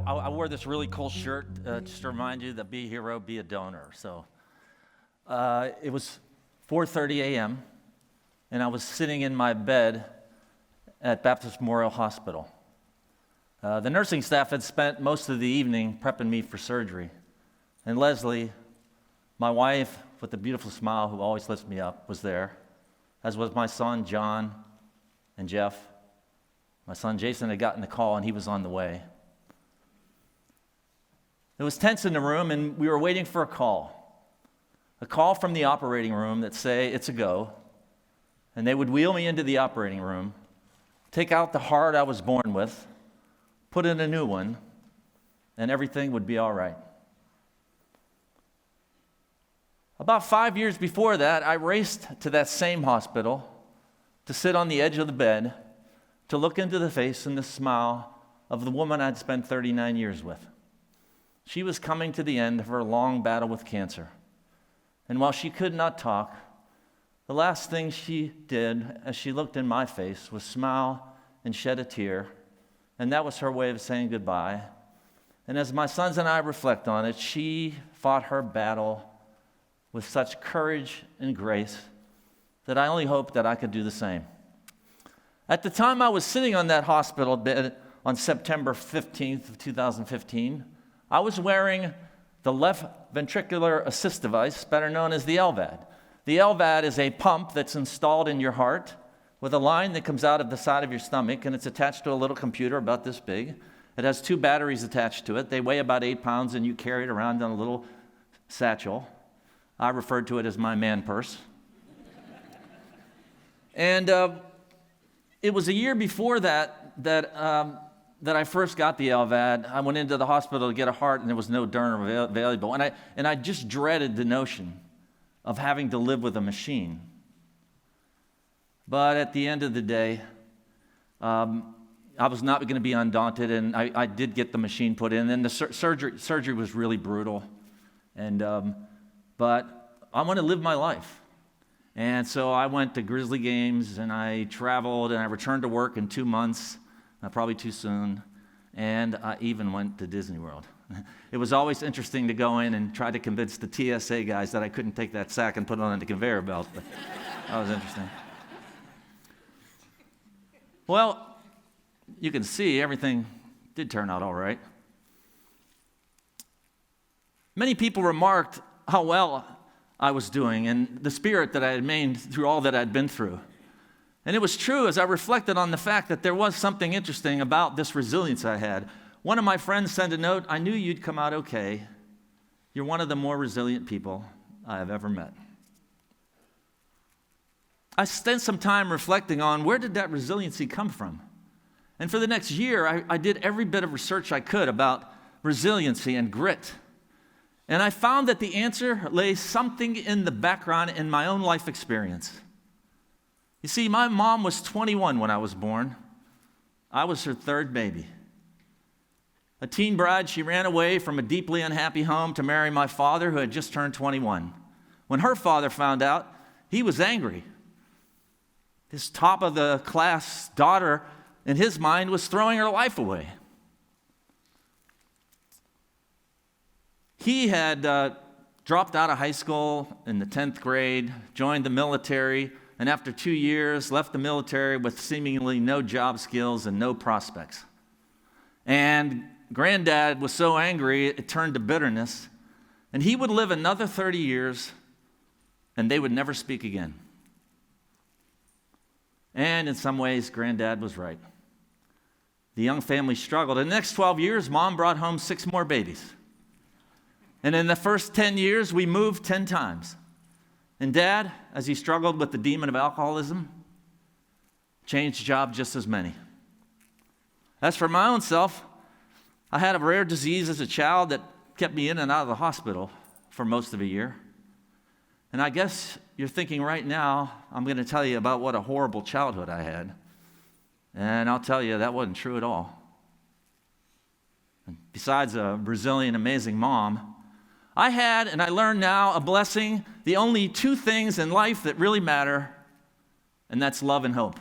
I wore this really cool shirt just to remind you that be a hero, be a donor. So it was 4:30 a.m., and I was sitting in my bed at Baptist Memorial Hospital. The nursing staff had spent most of the evening prepping me for surgery. And Leslie, my wife with the beautiful smile who always lifts me up, was there, as was my son John and Jeff. My son Jason had gotten the call, and he was on the way. It was tense in the room, and we were waiting for a call from the operating room that say it's a go, and they would wheel me into the operating room, take out the heart I was born with, put in a new one, and everything would be all right. About 5 years before that, I raced to that same hospital to sit on the edge of the bed, to look into the face and the smile of the woman I'd spent 39 years with. She was coming to the end of her long battle with cancer. And while she could not talk, the last thing she did as she looked in my face was smile and shed a tear. And that was her way of saying goodbye. And as my sons and I reflect on it, she fought her battle with such courage and grace that I only hope that I could do the same. At the time I was sitting on that hospital bed on September 15th of 2015, I was wearing the left ventricular assist device, better known as the LVAD. The LVAD is a pump that's installed in your heart with a line that comes out of the side of your stomach, and it's attached to a little computer about this big. It has 2 batteries attached to it. They weigh about 8 pounds, and you carry it around in a little satchel. I referred to it as my man purse. And it was a year before that I first got the LVAD. I went into the hospital to get a heart, and there was no donor available. And I just dreaded the notion of having to live with a machine. But at the end of the day, I was not going to be undaunted, and I did get the machine put in. And the surgery was really brutal. But I want to live my life. And so I went to Grizzly games, and I traveled, and I returned to work in 2 months. Probably too soon, and I even went to Disney World. It was always interesting to go in and try to convince the TSA guys that I couldn't take that sack and put it on the conveyor belt, but that was interesting. Well, you can see everything did turn out all right. Many people remarked how well I was doing and the spirit that I had maintained through all that I'd been through. And it was true as I reflected on the fact that there was something interesting about this resilience I had. One of my friends sent a note, "I knew you'd come out okay. You're one of the more resilient people I have ever met." I spent some time reflecting on where did that resiliency come from? And for the next year, I did every bit of research I could about resiliency and grit. And I found that the answer lay something in the background in my own life experience. You see, my mom was 21 when I was born. I was her third baby. A teen bride, she ran away from a deeply unhappy home to marry my father, who had just turned 21. When her father found out, he was angry. His top-of-the-class daughter, in his mind, was throwing her life away. He had dropped out of high school in the 10th grade, joined the military, and after 2 years, left the military with seemingly no job skills and no prospects. And Granddad was so angry, it turned to bitterness, and he would live another 30 years, and they would never speak again. And in some ways, Granddad was right. The young family struggled. In the next 12 years, Mom brought home 6 more babies. And in the first 10 years, we moved 10 times. And Dad, as he struggled with the demon of alcoholism, changed jobs just as many. As for my own self, I had a rare disease as a child that kept me in and out of the hospital for most of a year. And I guess you're thinking right now, I'm going to tell you about what a horrible childhood I had. And I'll tell you, that wasn't true at all. And besides a Brazilian amazing mom, I had, and I learned now, a blessing, the only two things in life that really matter, and that's love and hope.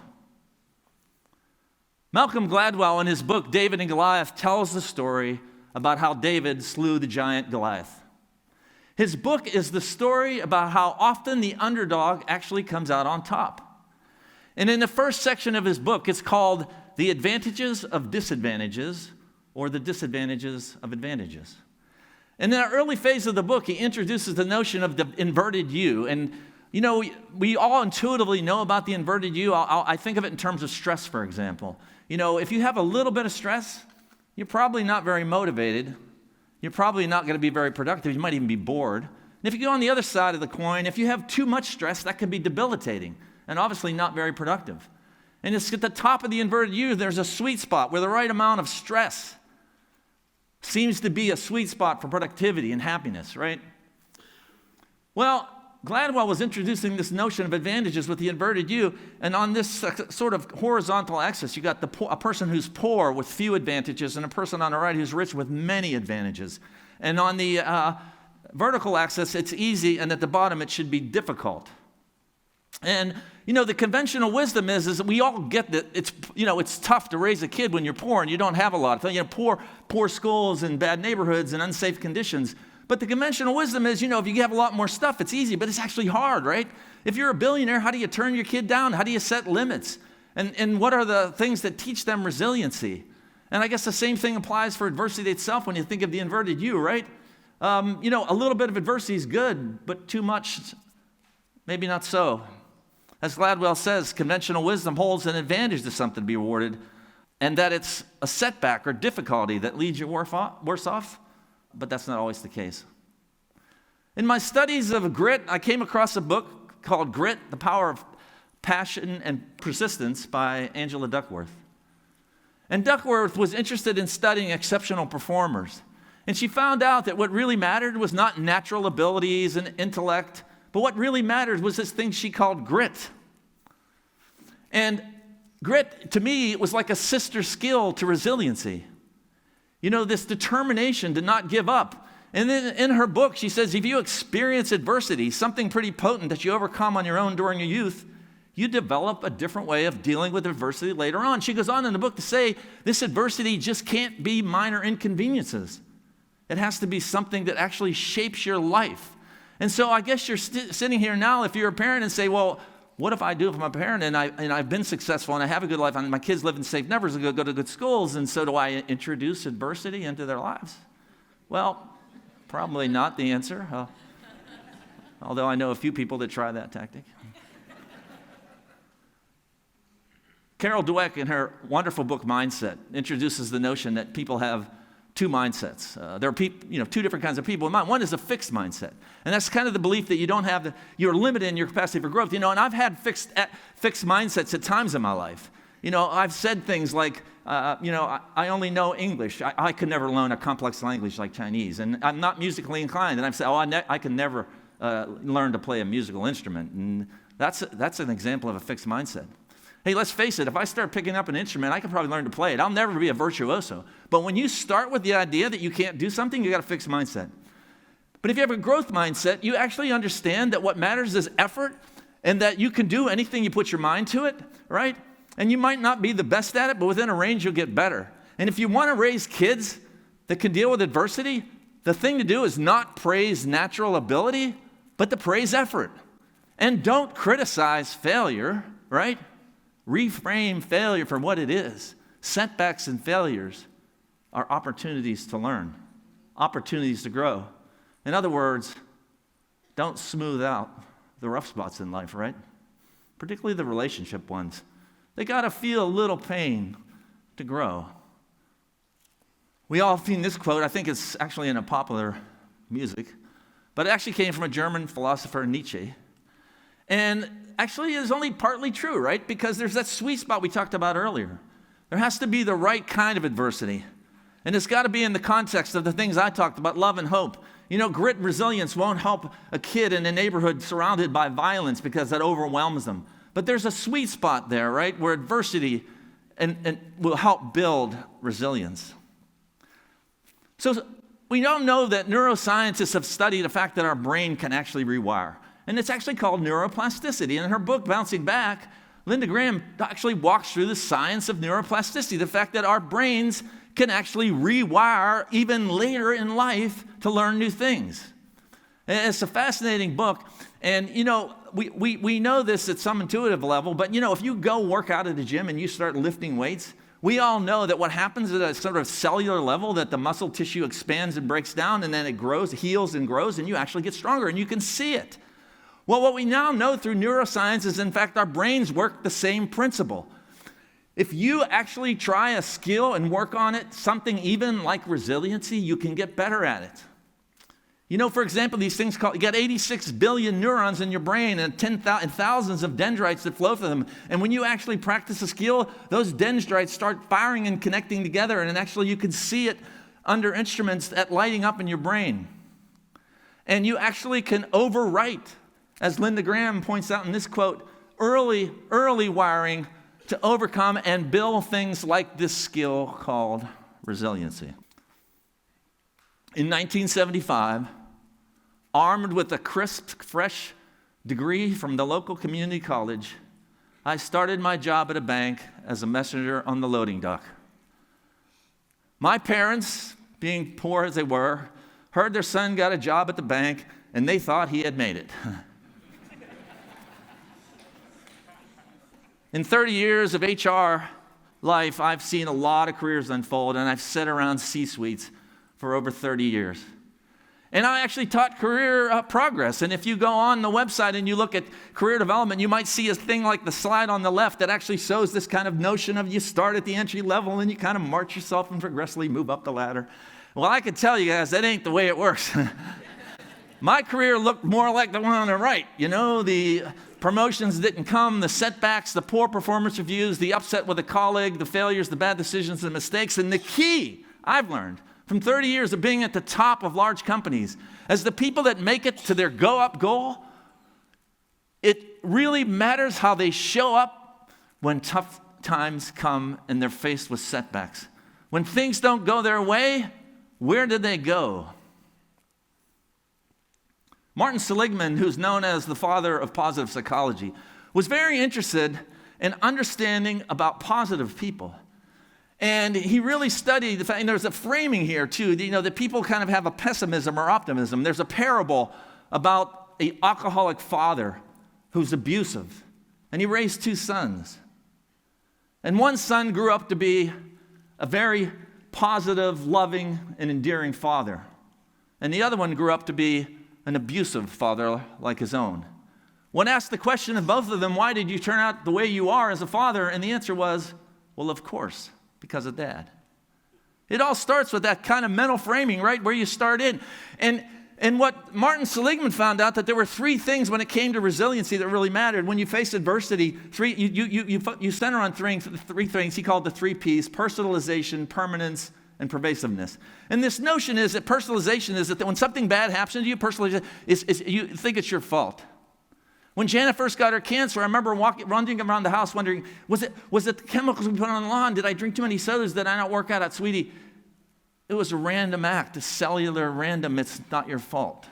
Malcolm Gladwell, in his book, David and Goliath, tells the story about how David slew the giant Goliath. His book is the story about how often the underdog actually comes out on top. And in the first section of his book, it's called The Advantages of Disadvantages, or The Disadvantages of Advantages. And in the early phase of the book, he introduces the notion of the inverted U. And, you know, we all intuitively know about the inverted U. I think of it in terms of stress, for example. You know, if you have a little bit of stress, you're probably not very motivated. You're probably not going to be very productive. You might even be bored. And if you go on the other side of the coin, if you have too much stress, that can be debilitating and obviously not very productive. And it's at the top of the inverted U, there's a sweet spot where the right amount of stress seems to be a sweet spot for productivity and happiness, right? Well, Gladwell was introducing this notion of advantages with the inverted U, and on this sort of horizontal axis, you got a person who's poor with few advantages and a person on the right who's rich with many advantages. And on the vertical axis, it's easy, and at the bottom, it should be difficult. And, you know, the conventional wisdom is that we all get that it's tough to raise a kid when you're poor and you don't have a lot. You know, poor schools and bad neighborhoods and unsafe conditions. But the conventional wisdom is, you know, if you have a lot more stuff, it's easy, but it's actually hard, right? If you're a billionaire, how do you turn your kid down? How do you set limits? And what are the things that teach them resiliency? And I guess the same thing applies for adversity itself when you think of the inverted U, right? You know, a little bit of adversity is good, but too much, maybe not so. As Gladwell says, conventional wisdom holds an advantage to something to be rewarded, and that it's a setback or difficulty that leads you worse off, but that's not always the case. In my studies of grit, I came across a book called Grit, The Power of Passion and Persistence by Angela Duckworth. And Duckworth was interested in studying exceptional performers. And she found out that what really mattered was not natural abilities and intellect, but what really mattered was this thing she called grit. And grit, to me, it was like a sister skill to resiliency. You know, this determination to not give up. And then in her book, she says, if you experience adversity, something pretty potent that you overcome on your own during your youth, you develop a different way of dealing with adversity later on. She goes on in the book to say, this adversity just can't be minor inconveniences. It has to be something that actually shapes your life. And so I guess you're sitting here now, if you're a parent, and say, well, what if I do if I'm a parent and I've been successful and I have a good life and my kids live in safe neighborhoods and go to good schools, and so do I introduce adversity into their lives? Well, probably not the answer, although I know a few people that try that tactic. Carol Dweck, in her wonderful book Mindset, introduces the notion that people have two mindsets. There are two different kinds of people in mind. One is a fixed mindset, and that's kind of the belief that you're limited in your capacity for growth. You know, and I've had fixed mindsets at times in my life. You know, I've said things like, I only know English. I could never learn a complex language like Chinese, and I'm not musically inclined. And I've said, I can never learn to play a musical instrument, and that's an example of a fixed mindset. Hey, let's face it, if I start picking up an instrument, I can probably learn to play it. I'll never be a virtuoso. But when you start with the idea that you can't do something, you got a fixed mindset. But if you have a growth mindset, you actually understand that what matters is effort and that you can do anything you put your mind to it, right? And you might not be the best at it, but within a range, you'll get better. And if you want to raise kids that can deal with adversity, the thing to do is not praise natural ability, but to praise effort. And don't criticize failure, right? Reframe failure for what it is. Setbacks and failures are opportunities to learn, opportunities to grow. In other words, don't smooth out the rough spots in life, right? Particularly the relationship ones. They got to feel a little pain to grow. We all have seen this quote. I think it's actually in a popular music, but it actually came from a German philosopher, Nietzsche. And actually, it's only partly true, right? Because there's that sweet spot we talked about earlier. There has to be the right kind of adversity. And it's got to be in the context of the things I talked about, love and hope. You know, grit and resilience won't help a kid in a neighborhood surrounded by violence because that overwhelms them. But there's a sweet spot there, right, where adversity and will help build resilience. So we all know that neuroscientists have studied the fact that our brain can actually rewire. And it's actually called neuroplasticity. And in her book, Bouncing Back, Linda Graham actually walks through the science of neuroplasticity, the fact that our brains can actually rewire even later in life to learn new things. And it's a fascinating book. And, we know this at some intuitive level, but, if you go work out at the gym and you start lifting weights, we all know that what happens at a sort of cellular level, that the muscle tissue expands and breaks down, and then it grows, heals and grows, and you actually get stronger, and you can see it. Well, what we now know through neuroscience is, in fact, our brains work the same principle. If you actually try a skill and work on it, something even like resiliency, you can get better at it. For example, these things you got 86 billion neurons in your brain and thousands of dendrites that flow through them. And when you actually practice a skill, those dendrites start firing and connecting together. And actually, you can see it under instruments that lighting up in your brain. And you actually can overwrite, as Linda Graham points out in this quote, early wiring to overcome and build things like this skill called resiliency. In 1975, armed with a crisp, fresh degree from the local community college, I started my job at a bank as a messenger on the loading dock. My parents, being poor as they were, heard their son got a job at the bank, and they thought he had made it. In 30 years of HR life, I've seen a lot of careers unfold, and I've sat around C-suites for over 30 years. And I actually taught career progress. And if you go on the website and you look at career development, you might see a thing like the slide on the left that actually shows this kind of notion of you start at the entry level and you kind of march yourself and progressively move up the ladder. Well, I can tell you guys, that ain't the way it works. My career looked more like the one on the right. The promotions didn't come, the setbacks, the poor performance reviews, the upset with a colleague, the failures, the bad decisions, the mistakes. And the key I've learned from 30 years of being at the top of large companies, as the people that make it to their go-up goal, it really matters how they show up when tough times come and they're faced with setbacks. When things don't go their way, where do they go? Martin Seligman, who's known as the father of positive psychology, was very interested in understanding about positive people. And he really studied the fact, and there's a framing here too, that people kind of have a pessimism or optimism. There's a parable about an alcoholic father who's abusive, and he raised two sons. And one son grew up to be a very positive, loving, and endearing father. And the other one grew up to be an abusive father like his own. When asked the question of both of them, why did you turn out the way you are as a father? And the answer was, well, of course, because of Dad. It all starts with that kind of mental framing, right, where you start in. And what Martin Seligman found out, that there were three things when it came to resiliency that really mattered. When you face adversity, you center on three things he called the 3 Ps: personalization, permanence, and pervasiveness. And this notion is that personalization is that when something bad happens to you, personalization is you think it's your fault. When Janet first got her cancer, I remember running around the house wondering, was it the chemicals we put on the lawn? Did I drink too many sodas? Did I not work out? Sweetie, it was a random act, a cellular random. It's not your fault.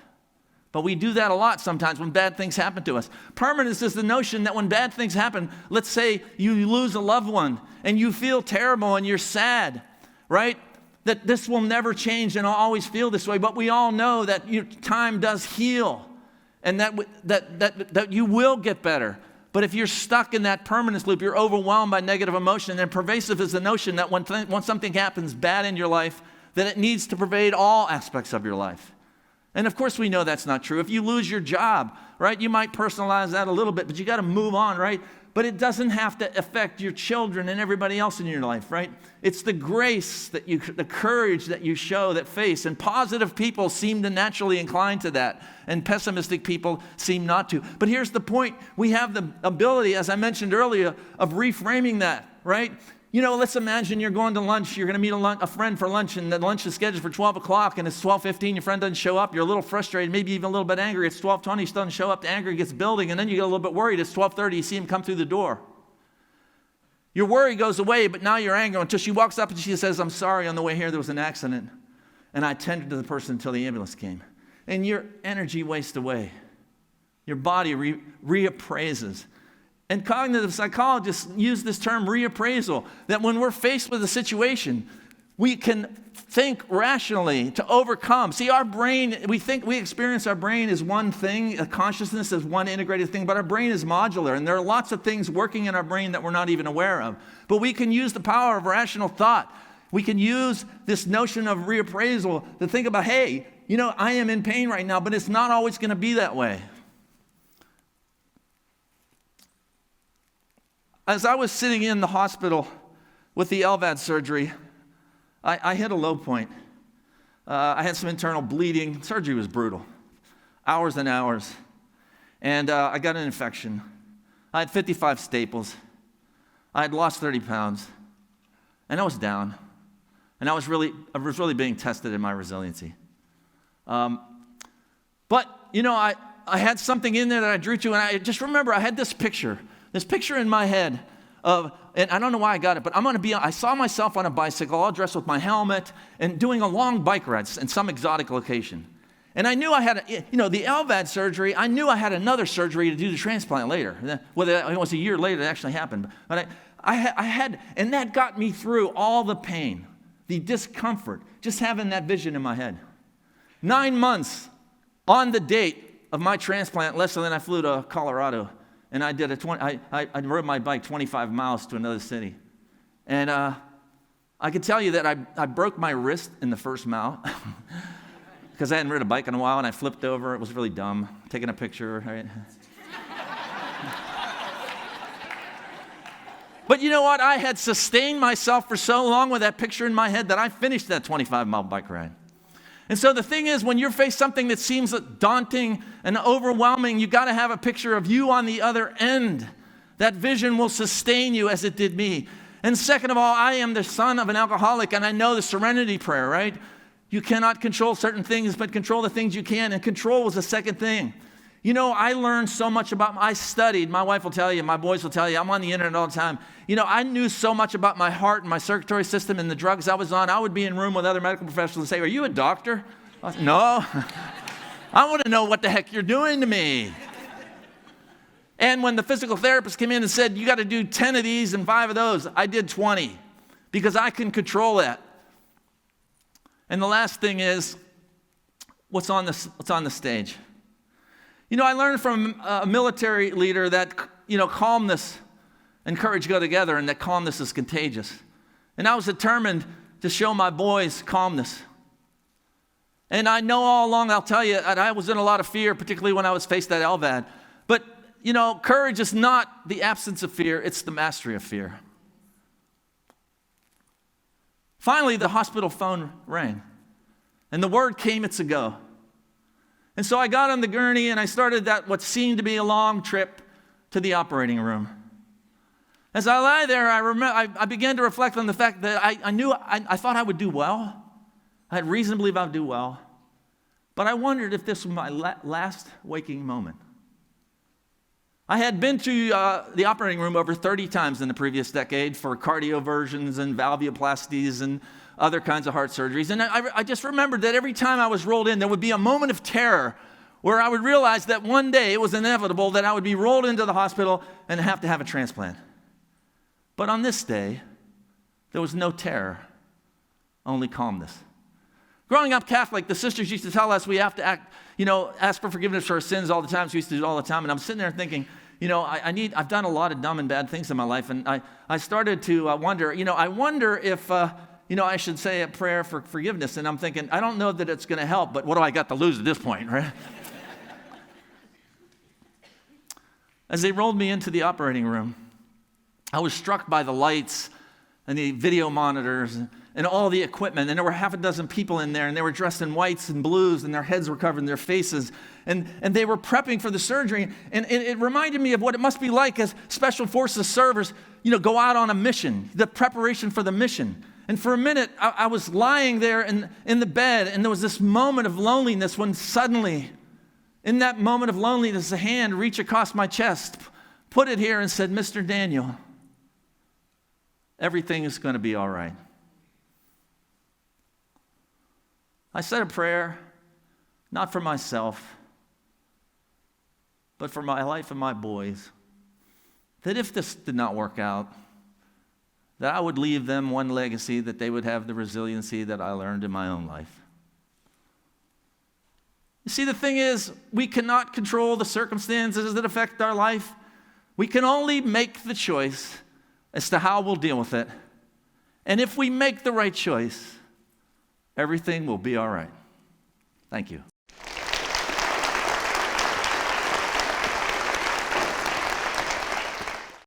But we do that a lot sometimes when bad things happen to us. Permanence is the notion that when bad things happen, let's say you lose a loved one and you feel terrible and you're sad, right? That this will never change and I'll always feel this way. But we all know that time does heal. And that you will get better. But if you're stuck in that permanence loop, you're overwhelmed by negative emotion. And pervasive is the notion that when something happens bad in your life, that it needs to pervade all aspects of your life. And of course we know that's not true. If you lose your job, right, you might personalize that a little bit, but you got to move on, right? But it doesn't have to affect your children and everybody else in your life, right? It's the grace the courage that you show that face. And positive people seem to naturally incline to that. And pessimistic people seem not to. But here's the point. We have the ability, as I mentioned earlier, of reframing that, right? Let's imagine you're going to lunch. You're going to meet a friend for lunch, and the lunch is scheduled for 12 o'clock, and it's 12:15. Your friend doesn't show up. You're a little frustrated, maybe even a little bit angry. It's 12:20. He doesn't show up. The anger gets building, and then you get a little bit worried. It's 12:30. You see him come through the door. Your worry goes away, but now you're angry until she walks up and she says, I'm sorry, on the way here there was an accident. And I attended to the person until the ambulance came. And your energy wastes away. Your body reappraises. And cognitive psychologists use this term reappraisal, that when we're faced with a situation, we can think rationally to overcome. See, our brain, we experience our brain as one thing, a consciousness as one integrated thing, but our brain is modular, and there are lots of things working in our brain that we're not even aware of. But we can use the power of rational thought. We can use this notion of reappraisal to think about, hey, I am in pain right now, but it's not always going to be that way. As I was sitting in the hospital with the LVAD surgery, I hit a low point. I had some internal bleeding. Surgery was brutal. Hours and hours. And I got an infection. I had 55 staples. I had lost 30 pounds. And I was down. And I was really being tested in my resiliency. But, I had something in there that I drew to, and I just remember I had this picture in my head of, and I don't know why I got it, but I saw myself on a bicycle, all dressed with my helmet, and doing a long bike ride in some exotic location. And I knew I had, the LVAD surgery, I knew I had another surgery to do the transplant later. Whether it was a year later that actually happened. But I had, and that got me through all the pain, the discomfort, just having that vision in my head. 9 months on the date of my transplant, less than I flew to Colorado. And I did I rode my bike 25 miles to another city. And I could tell you that I broke my wrist in the first mile because I hadn't ridden a bike in a while, and I flipped over. It was really dumb, taking a picture, right? But you know what? I had sustained myself for so long with that picture in my head that I finished that 25-mile bike ride. And so the thing is, when you're faced something that seems daunting and overwhelming, you got to have a picture of you on the other end. That vision will sustain you as it did me. And second of all, I am the son of an alcoholic, and I know the serenity prayer, right? You cannot control certain things, but control the things you can, and control was the second thing. I learned so much I studied, my wife will tell you, my boys will tell you, I'm on the internet all the time. I knew so much about my heart and my circulatory system and the drugs I was on. I would be in a room with other medical professionals and say, are you a doctor? I said, no. I want to know what the heck you're doing to me. And when the physical therapist came in and said, you got to do 10 of these and 5 of those, I did 20 because I can control that. And the last thing is, what's on the stage? I learned from a military leader that, calmness and courage go together, and that calmness is contagious. And I was determined to show my boys calmness. And I know all along, I'll tell you, I was in a lot of fear, particularly when I was faced at LVAD. But, courage is not the absence of fear, it's the mastery of fear. Finally, the hospital phone rang, and the word came, it's a go. And so I got on the gurney and I started what seemed to be a long trip to the operating room. As I lie there, I began to reflect on the fact that I thought I would do well. I had reason to believe I would do well. But I wondered if this was my last waking moment. I had been to the operating room over 30 times in the previous decade for cardioversions and valvuloplasties and other kinds of heart surgeries. And I just remembered that every time I was rolled in, there would be a moment of terror where I would realize that one day it was inevitable that I would be rolled into the hospital and have to have a transplant. But on this day, there was no terror, only calmness. Growing up Catholic, the sisters used to tell us we have to ask for forgiveness for our sins all the time. So we used to do it all the time. And I'm sitting there thinking, I've done a lot of dumb and bad things in my life. And I started to wonder, I wonder if, I should say a prayer for forgiveness. And I'm thinking, I don't know that it's going to help, but what do I got to lose at this point, right? As they rolled me into the operating room, I was struck by the lights and the video monitors and all the equipment. And there were half a dozen people in there, and they were dressed in whites and blues, and their heads were covered in their faces. And they were prepping for the surgery. And it reminded me of what it must be like as Special Forces servers, go out on a mission, the preparation for the mission. And for a minute, I was lying there in the bed, and there was this moment of loneliness when suddenly, in that moment of loneliness, a hand reached across my chest, put it here, and said, Mr. Daniel, everything is going to be all right. I said a prayer, not for myself, but for my life and my boys, that if this did not work out, that I would leave them one legacy, that they would have the resiliency that I learned in my own life. You see, the thing is, we cannot control the circumstances that affect our life. We can only make the choice as to how we'll deal with it. And if we make the right choice, everything will be all right. Thank you.